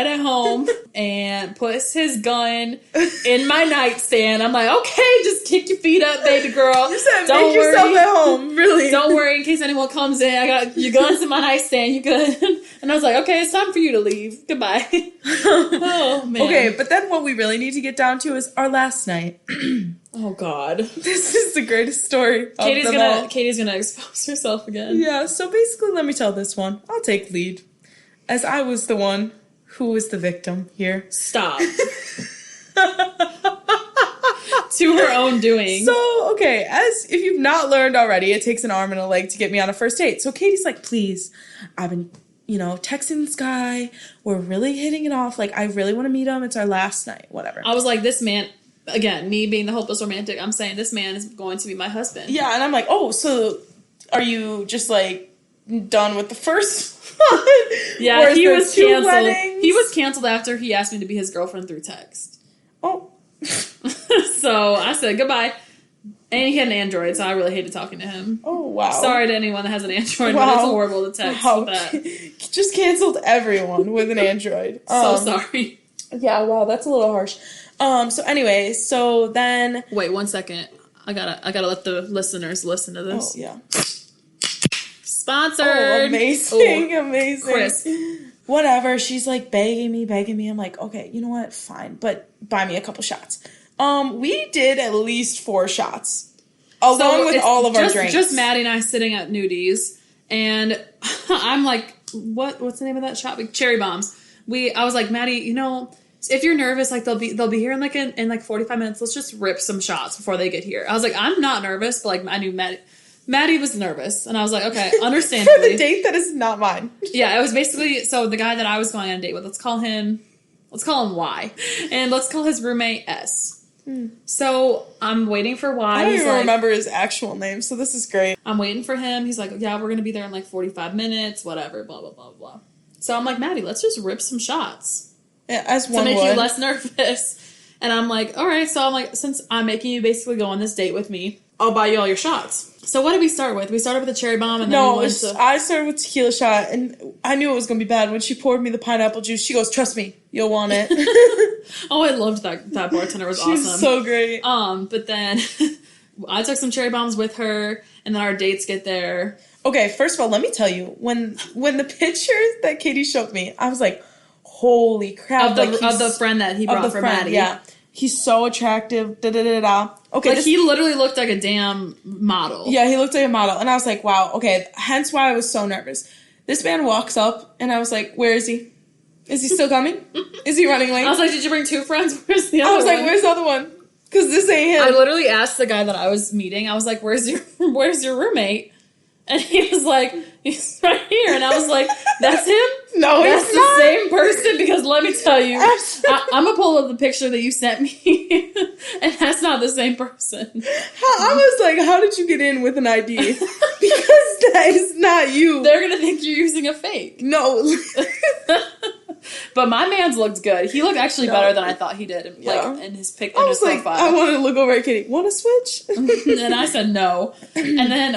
right at home and puts his gun in my nightstand. I'm like, okay, just kick your feet up, baby girl. You said make yourself at home, really. Don't worry in case anyone comes in. I got your guns in my nightstand. You good? And I was like, okay, it's time for you to leave. Goodbye. Oh, man. Okay, but then what we really need to get down to is our last night. Oh, God. This is the greatest story of Katie's them all. Katie's gonna expose herself again. Yeah, so basically, let me tell this one. I'll take lead. As I was the one who was the victim here. Stop. To her own doing. So, okay, as if you've not learned already, it takes an arm and a leg to get me on a first date. So Katie's like, please, I've been, texting this guy. We're really hitting it off. Like, I really want to meet him. It's our last night. Whatever. I was like, this man, again, me being the hopeless romantic, I'm saying this man is going to be my husband. Yeah, and I'm like, oh, so are you just, like, done with the first one? Yeah, he was canceled. Weddings? He was canceled after he asked me to be his girlfriend through text. Oh. So I said goodbye. And he had an Android, so I really hated talking to him. Oh, wow. Sorry to anyone that has an Android, but it's horrible to text with that. Just canceled everyone with an Android. So sorry. Yeah, wow, that's a little harsh. So anyway, so then... Wait, 1 second. I gotta let the listeners listen to this. Oh, yeah. Sponsored! Oh, amazing, amazing. Chris. Whatever, she's like begging me. I'm like, okay, you know what? Fine, but buy me a couple shots. We did at least 4 shots. Along with all of our drinks. Just Maddie and I sitting at Nudies, and I'm like, what's the name of that shop? Cherry Bombs. I was like, Maddie, if you're nervous, like they'll be here in like 45 minutes. Let's just rip some shots before they get here. I was like, I'm not nervous, but like I knew Maddie was nervous, and I was like, okay, understandably. For the date that is not mine. Yeah, it was basically, so the guy that I was going on a date with, let's call him Y, and let's call his roommate S. So I'm waiting for Y. I don't even remember his actual name, so this is great. I'm waiting for him. He's like, yeah, we're going to be there in like 45 minutes, whatever, blah, blah, blah, blah. So I'm like, Maddie, let's just rip some shots. Yeah, as one to make would. you less nervous. And I'm like, all right. So I'm like, since I'm making you basically go on this date with me, I'll buy you all your shots. So what did we start with? We started with a cherry bomb, and then I started with tequila shot, and I knew it was going to be bad. When she poured me the pineapple juice, she goes, trust me, you'll want it. Oh, I loved that bartender. Was awesome. She's so great. But then I took some cherry bombs with her, and then our dates get there. Okay, first of all, let me tell you, when the pictures that Katie showed me, I was like, holy crap. Of the friend that he brought for Maddie. Yeah. He's so attractive. Da-da-da-da. Okay. He literally looked like a damn model. Yeah, he looked like a model. And I was like, wow, okay. Hence why I was so nervous. This man walks up, and I was like, where is he? Is he still coming? Is he running late? I was like, did you bring 2 friends? Where's the other one? I was like, where's the other one? Because this ain't him. I literally asked the guy that I was meeting, I was like, where's your roommate? And he was like, he's right here. And I was like, that's him? No, that's he's not. The same person, because let me tell you, I'm going to pull up the picture that you sent me, and that's not the same person. I was like, how did you get in with an ID? Because that is not you. They're going to think you're using a fake. No. But my man's looked good. He looked actually better than I thought he did, in his pic. I was like, profile. I wanted to look over at Katie. Want to switch? And I said no. And then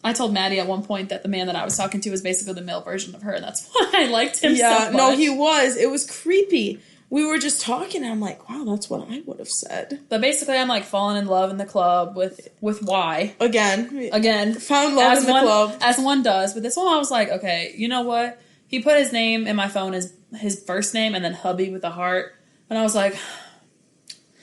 I told Maddie at one point that the man that I was talking to was basically the male version of her, and that's why I liked him so much. No, he was. It was creepy. We were just talking, and I'm like, wow, that's what I would have said. But basically, I'm like falling in love in the club with Y. Again. Found love in the club. As one does. But this one, I was like, okay, you know what? He put his name in my phone as his first name, and then hubby with a heart. And I was like,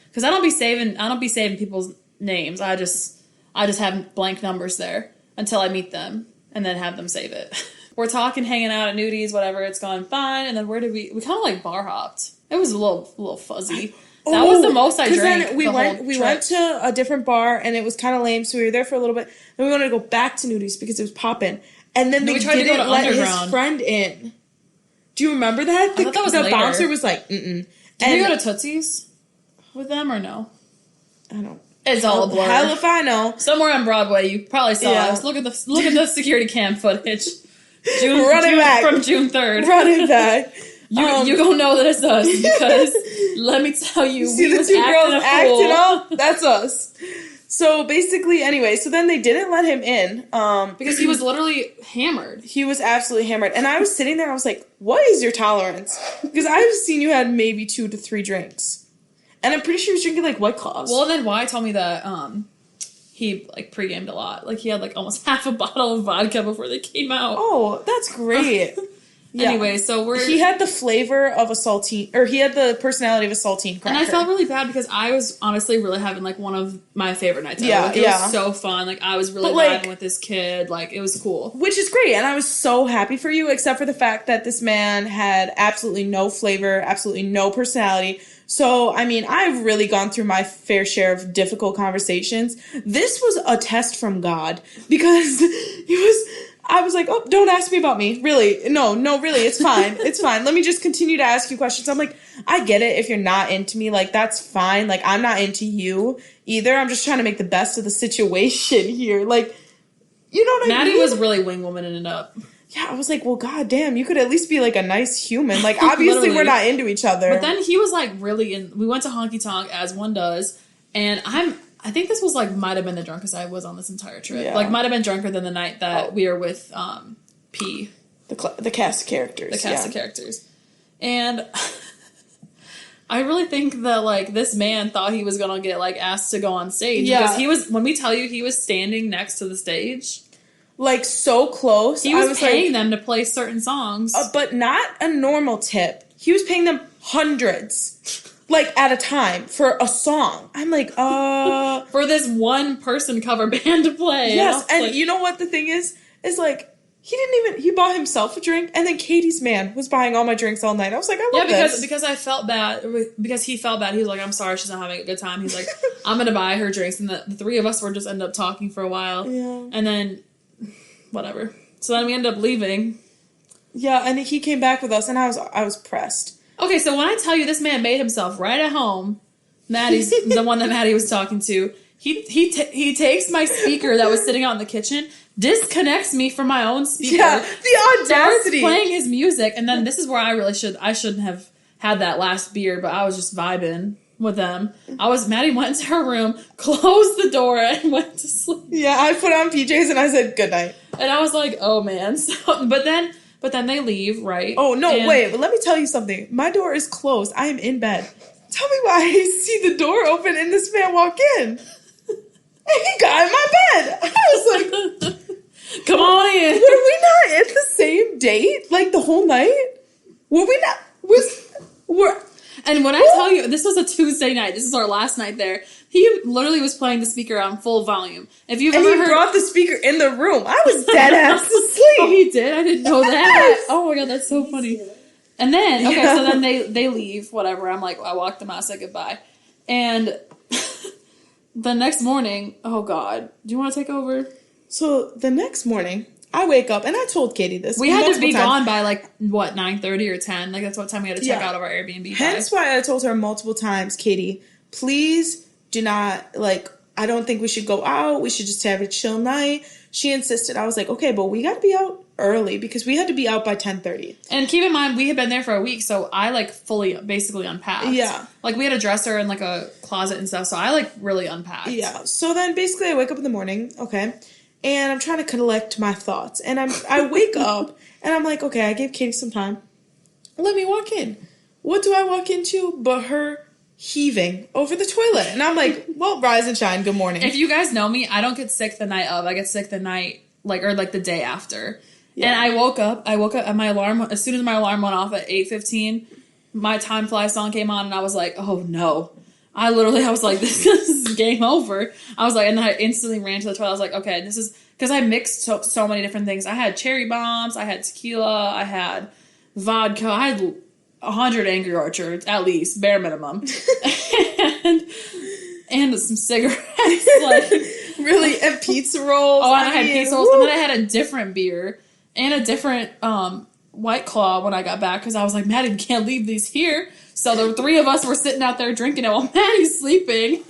because I don't be saving people's names. I just have blank numbers there until I meet them, and then have them save it. We're talking, hanging out at Nudies, whatever. It's going fine. And then where did we kind of like bar hopped. It was a little fuzzy. That was the most I drank. Then we went to a different bar, and it was kind of lame. So we were there for a little bit. Then we wanted to go back to Nudies because it was popping. And then they didn't let his friend in. Do you remember that? I thought that was the later. Bouncer was like, mm-mm. Did we go to Tootsie's with them or no? I don't. It's all a blur. Hell if I know. Somewhere on Broadway, you probably saw us. Look at the security cam footage. From June 3rd. Run it back. You gonna know that it's us, because let me tell you, see the 2 girls acting up? That's us. So basically, anyway, so then they didn't let him in. Because he was literally hammered. He was absolutely hammered. And I was sitting there, I was like, what is your tolerance? Because I've seen you had maybe 2 to 3 drinks. And I'm pretty sure he was drinking, like, White Claws. Well, then Wyatt told me that he, like, pre-gamed a lot. Like, he had, like, almost half a bottle of vodka before they came out. Oh, that's great. Yeah. Anyway, so he had the flavor of a saltine, or he had the personality of a saltine cracker. And I felt really bad because I was honestly really having, like, one of my favorite nights ever. Yeah, like, it was so fun. Like, I was really vibing with this kid. Like, it was cool. Which is great, and I was so happy for you, except for the fact that this man had absolutely no flavor, absolutely no personality. So, I mean, I've really gone through my fair share of difficult conversations. This was a test from God, because I was like, oh, don't ask me about me. Really. No, really, it's fine. It's fine. Let me just continue to ask you questions. I'm like, I get it if you're not into me. Like, that's fine. Like, I'm not into you either. I'm just trying to make the best of the situation here. Like, you know what I mean? Maddie was really wing womaning it up. Yeah, I was like, well, goddamn, you could at least be, like, a nice human. Like, obviously we're not into each other. But then he was, like, really in... We went to Honky Tonk, as one does, and I think this was, like, might have been the drunkest I was on this entire trip. Yeah. Like, might have been drunker than the night that we were with P. The cast of characters. The cast of characters. And I really think that, like, this man thought he was gonna get, like, asked to go on stage. Yeah. Because he was... When we tell you he was standing next to the stage... Like, so close. He was paying them to play certain songs. But not a normal tip. He was paying them hundreds. Like, at a time. For a song. I'm like, For this one person cover band to play. Yes, and you know what the thing is? Is, like, he bought himself a drink, and then Katie's man was buying all my drinks all night. I was like, I love this. Because I felt bad. Because he felt bad. He was like, I'm sorry she's not having a good time. He's like, I'm going to buy her drinks. And the 3 of us were just end up talking for a while. Yeah. And then... Whatever. So then we ended up leaving. Yeah, and he came back with us, and I was pressed. Okay, so when I tell you this man made himself right at home, Maddie's the one that Maddie was talking to. He takes my speaker that was sitting out in the kitchen, disconnects me from my own speaker. Yeah, the audacity. Starts playing his music, and then this is where I shouldn't have had that last beer, but I was just vibing with them. Maddie went into her room, closed the door, and went to sleep. Yeah, I put on PJs and I said good night. And I was like, oh man. So, but then they leave, right? Oh no, wait, but let me tell you something. My door is closed. I am in bed. Tell me why I see the door open and this man walk in. And he got in my bed. I was like, come on in. Were we not at the same date? Like the whole night? Were we not? And when I tell you, this was a Tuesday night. This is our last night there. He literally was playing the speaker on full volume. If you've ever heard, brought the speaker in the room. I was dead ass asleep. Oh, he did? I didn't know that. Oh my god, that's so funny. And then, so then they leave, whatever. I'm like, I walked them out, said goodbye. And the next morning, oh god, do you want to take over? So the next morning, I wake up, and I told Katie this. We had to be gone by, like, what, 9:30 or 10? Like, that's what time we had to check out of our Airbnb. Hence why I told her multiple times, Katie, please do not, like, I don't think we should go out. We should just have a chill night. She insisted. I was like, okay, but we got to be out early because we had to be out by 10:30. And keep in mind, we had been there for a week, so I, like, basically unpacked. Yeah. Like, we had a dresser and, like, a closet and stuff, so I, like, really unpacked. Yeah. So then, basically, I wake up in the morning, okay, and I'm trying to collect my thoughts. And I wake up, and I'm like, okay, I gave Katie some time. Let me walk in. What do I walk into but her heaving over the toilet? And I'm like, well, rise and shine, good morning. If you guys know me, I don't get sick the night of. I get sick the night, the day after. Yeah. And I woke up, and my alarm, as soon as my alarm went off at 8:15, my Time Fly song came on, and I was like, oh no. I was like, this is game over. I was like, and then I instantly ran to the toilet. I was like, okay, this is, because I mixed so many different things. I had cherry bombs, I had tequila, I had vodka, I had 100 Angry Orchards, at least, bare minimum. and some cigarettes. Like, really? And pizza rolls? Oh, and I had pizza rolls, and then I had a different beer, and a different White Claw when I got back, because I was like, Maddie, can't leave these here. So the 3 of us were sitting out there drinking it while Maddie's sleeping.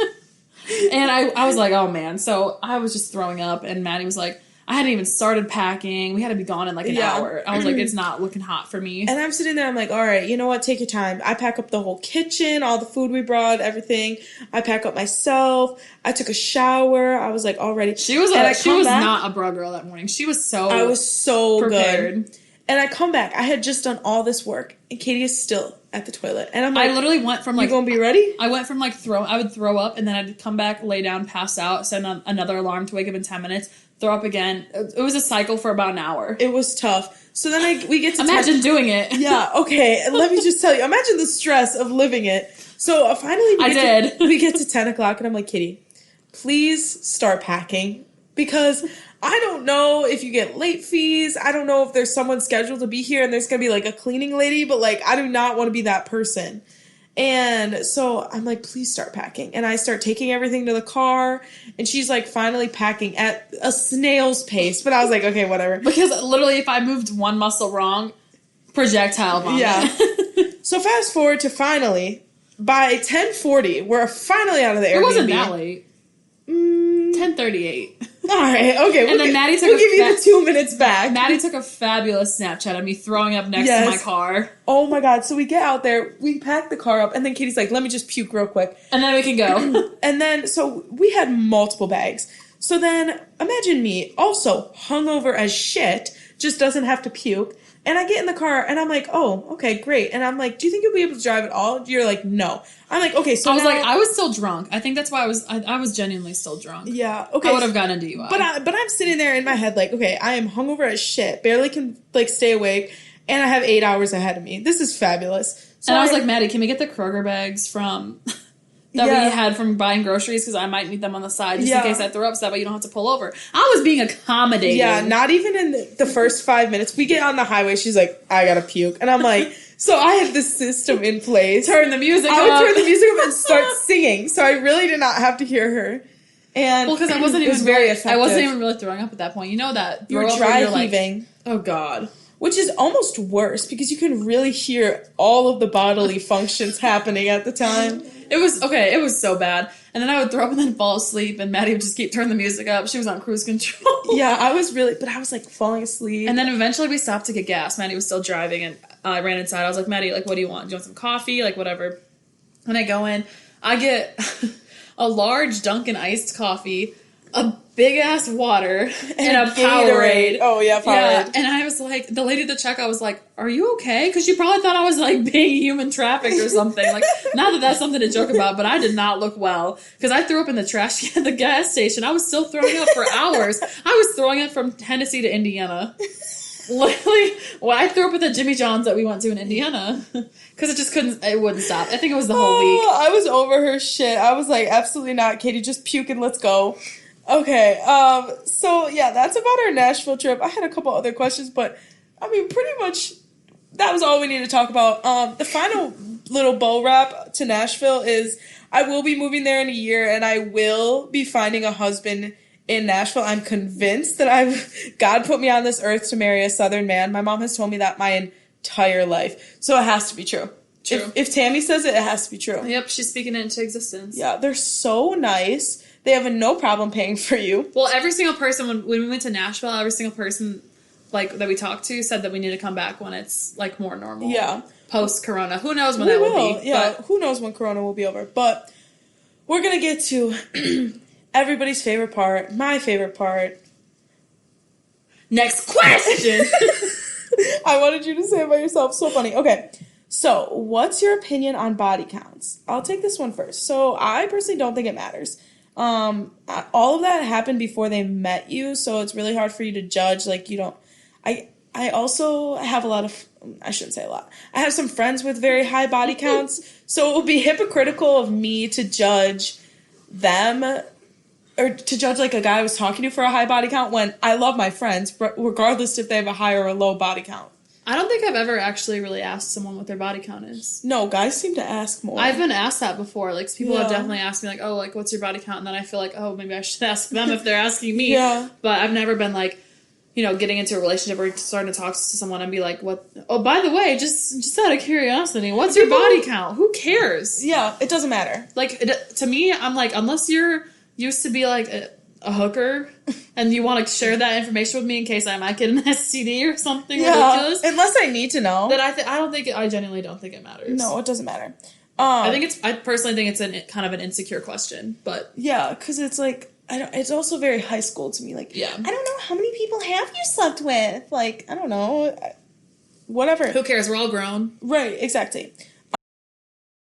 And I was like, oh man. So I was just throwing up, and Maddie was like, I hadn't even started packing. We had to be gone in like an hour. I was like, it's not looking hot for me. And I'm sitting there, I'm like, all right, you know what? Take your time. I pack up the whole kitchen, all the food we brought, everything. I pack up myself. I took a shower. I was like, all ready. She was not a bra girl that morning. She was I was so prepared. good. And I come back. I had just done all this work, and Katie is still at the toilet. And I'm like, I literally went from like, you gonna be ready? I went from like I would throw up, and then I'd come back, lay down, pass out, set another alarm to wake up in 10 minutes, throw up again. It was a cycle for about an hour. It was tough. So then we get to imagine doing it. Yeah, okay. And let me just tell you, imagine the stress of living it. So finally we get to 10 o'clock, and I'm like, Kitty, please start packing, because I don't know if you get late fees. I don't know if there's someone scheduled to be here and there's going to be like a cleaning lady, but like, I do not want to be that person. And so I'm like, please start packing. And I start taking everything to the car, and she's like finally packing at a snail's pace. But I was like, okay, whatever. Because literally if I moved one muscle wrong, projectile vomit. Yeah. So fast forward to finally, by 10:40, we're finally out of the Airbnb. It wasn't that late. 10:38. All right, okay. And then Maddie took we'll give you the 2 minutes back. Maddie took a fabulous Snapchat of me throwing up next to my car. Oh my God. So we get out there, we pack the car up, and then Katie's like, let me just puke real quick. And then we can go. And then, so we had multiple bags. So then, imagine me, also hungover as shit, just doesn't have to puke. And I get in the car, and I'm like, oh, okay, great. And I'm like, do you think you'll be able to drive at all? You're like, no. I'm like, okay, so I was still drunk. I think that's why I was genuinely still drunk. Yeah, okay. I would have gotten a DUI. But I'm sitting there in my head like, okay, I am hungover as shit, barely can, like, stay awake, and I have 8 hours ahead of me. This is fabulous. So and I was like, Maddie, can we get the Kroger bags from... that we had from buying groceries, because I might need them on the side just in case I throw up, so that way you don't have to pull over. I was being accommodating. Yeah, not even in the first 5 minutes. We get on the highway, she's like, I gotta puke. And I'm like, so I had this system in place. Turn the music up. I would turn the music up and start singing, so I really did not have to hear her. And because I wasn't even very effective. I wasn't even really throwing up at that point. You know that you were dry heaving. Like, oh God. Which is almost worse, because you can really hear all of the bodily functions happening at the time. It was so bad. And then I would throw up and then fall asleep, and Maddie would just keep turning the music up. She was on cruise control. Yeah, I was like falling asleep. And then eventually we stopped to get gas. Maddie was still driving, and I ran inside. I was like, Maddie, like, what do you want? Do you want some coffee? Like, whatever. When I go in, I get a large Dunkin' iced coffee, a big ass water, and a Powerade. Oh yeah, Powerade. Yeah, and I was like, the lady at the checkout was like, "Are you okay?" Because she probably thought I was like being human trafficked or something. Like, not that that's something to joke about, but I did not look well because I threw up in the trash can at the gas station. I was still throwing up for hours. I was throwing up from Tennessee to Indiana. Literally, well, I threw up at the Jimmy John's that we went to in Indiana because it wouldn't stop. I think it was the whole week. I was over her shit. I was like, absolutely not, Katie, just puke and let's go. Okay, so yeah, that's about our Nashville trip. I had a couple other questions, but I mean, pretty much that was all we need to talk about. The final little bow wrap to Nashville is I will be moving there in a year, and I will be finding a husband in Nashville. I'm convinced that God put me on this earth to marry a Southern man. My mom has told me that my entire life, so it has to be true. True. If Tammy says it, it has to be true. Yep, she's speaking it into existence. Yeah, they're so nice. They have no problem paying for you. Well, every single person, when we went to Nashville, every single person like that we talked to said that we need to come back when it's like more normal. Yeah. Post-corona. Who knows when that will be. Yeah, who knows when corona will be over. But we're going to get to everybody's favorite part, my favorite part. Next question! I wanted you to say it by yourself. So funny. Okay. So, what's your opinion on body counts? I'll take this one first. So, I personally don't think it matters. All of that happened before they met you, so it's really hard for you to judge. Like, you don't... I also have I shouldn't say a lot. I have some friends with very high body counts, so it would be hypocritical of me to judge them, or to judge, like, a guy I was talking to for a high body count when I love my friends, regardless if they have a high or a low body count. I don't think I've ever actually really asked someone what their body count is. No, guys seem to ask more. I've been asked that before. Like, people have definitely asked me, like, oh, like, what's your body count? And then I feel like, oh, maybe I should ask them if they're asking me. Yeah. But I've never been, like, you know, getting into a relationship or starting to talk to someone and be like, what? Oh, by the way, just out of curiosity, what's your body count? Who cares? Yeah, it doesn't matter. Like, to me, I'm like, unless you're used to be, like, a hooker and you want to share that information with me in case I might get an STD or something ridiculous. Unless I need to know. Then I genuinely don't think it matters. No, it doesn't matter. I personally think it's kind of an insecure question, but yeah, because it's like it's also very high school to me. Like, yeah. I don't know how many people have you slept with. Like, I don't know, whatever. Who cares? We're all grown, right? Exactly.